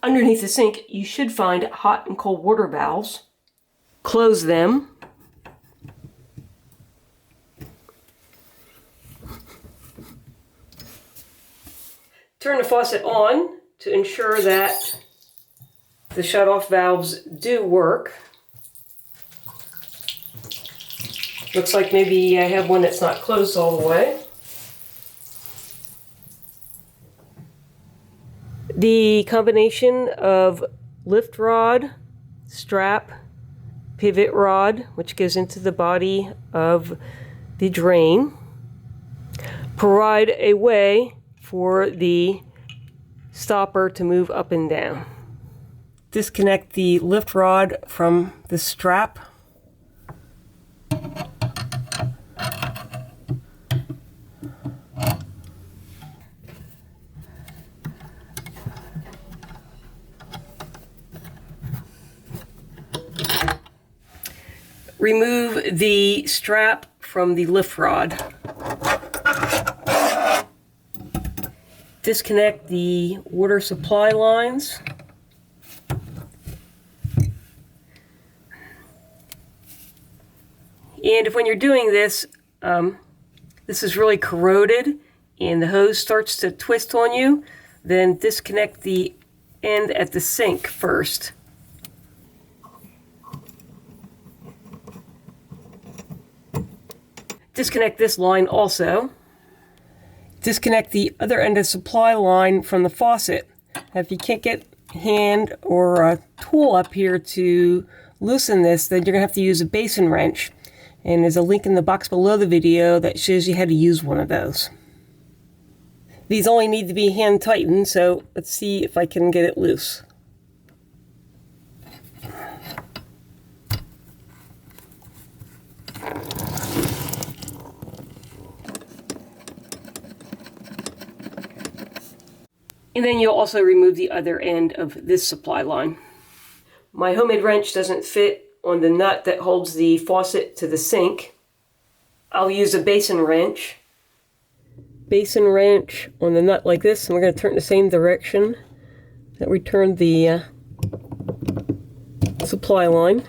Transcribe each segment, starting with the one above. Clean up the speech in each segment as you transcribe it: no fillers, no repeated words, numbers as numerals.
Underneath the sink, you should find hot and cold water valves. Close them. Turn the faucet on to ensure that the shut-off valves do work. Looks like maybe I have one that's not closed all the way. The combination of lift rod, strap, pivot rod, which goes into the body of the drain, provide a way for the stopper to move up and down. Disconnect the lift rod from the strap. Remove the strap from the lift rod. Disconnect the water supply lines. And if when you're doing this, this is really corroded and the hose starts to twist on you, then disconnect the end at the sink first. Disconnect this line also. Disconnect the other end of the supply line from the faucet. If you can't get a hand or a tool up here to loosen this, then you're going to have to use a basin wrench. And there's a link in the box below the video that shows you how to use one of those. These only need to be hand tightened, so let's see if I can get it loose. And then you'll also remove the other end of this supply line. My homemade wrench doesn't fit on the nut that holds the faucet to the sink. I'll use a basin wrench. Basin wrench on the nut like this, and we're going to turn it the same direction that we turned the supply line.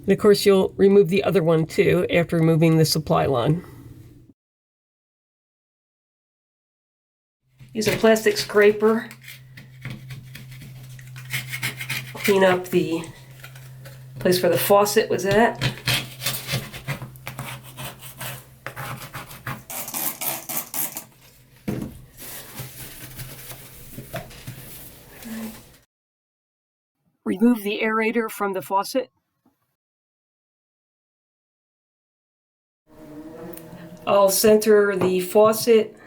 And of course you'll remove the other one too after removing the supply line. Use a plastic scraper. Clean up the place where the faucet was at. Remove the aerator from the faucet. I'll center the faucet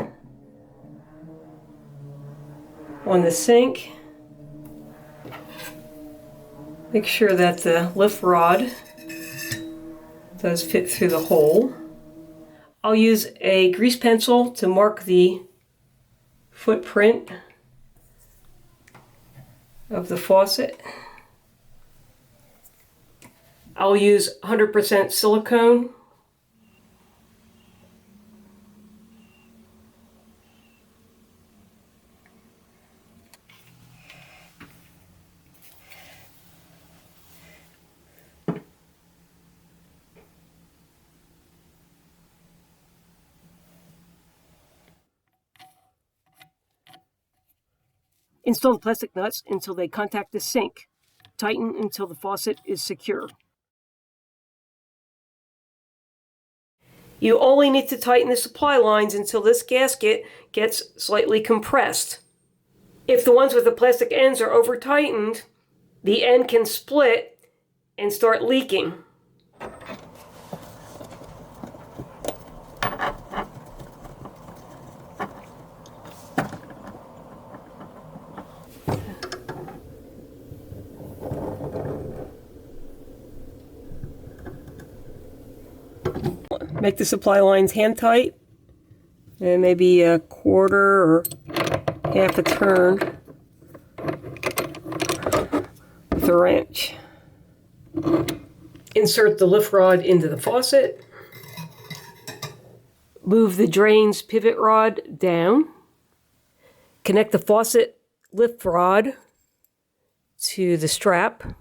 on the sink. Make sure that the lift rod does fit through the hole. I'll use a grease pencil to mark the footprint of the faucet. I'll use 100% silicone. Install the plastic nuts until they contact the sink. Tighten until the faucet is secure. You only need to tighten the supply lines until this gasket gets slightly compressed. If the ones with the plastic ends are over tightened, the end can split and start leaking. Make the supply lines hand tight and maybe a quarter or half a turn with a wrench. Insert the lift rod into the faucet. Move the drain's pivot rod down. Connect the faucet lift rod to the strap.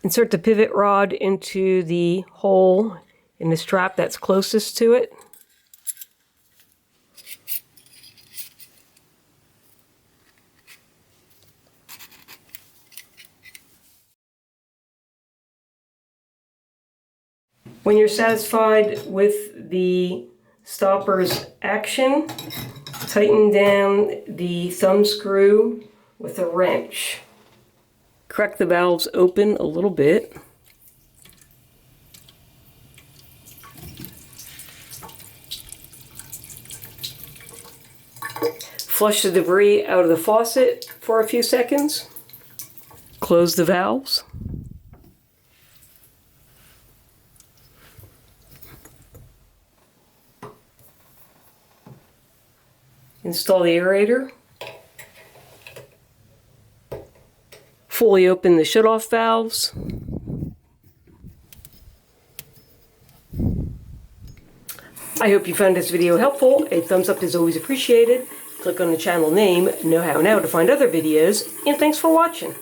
Insert the pivot rod into the hole in the strap that's closest to it. When you're satisfied with the stopper's action, tighten down the thumb screw with a wrench. Crack the valves open a little bit. Flush the debris out of the faucet for a few seconds. Close the valves. Install the aerator. Fully open the shutoff valves. I hope you found this video helpful. A thumbs up is always appreciated. Click on the channel name, Know How Now, to find other videos, and thanks for watching.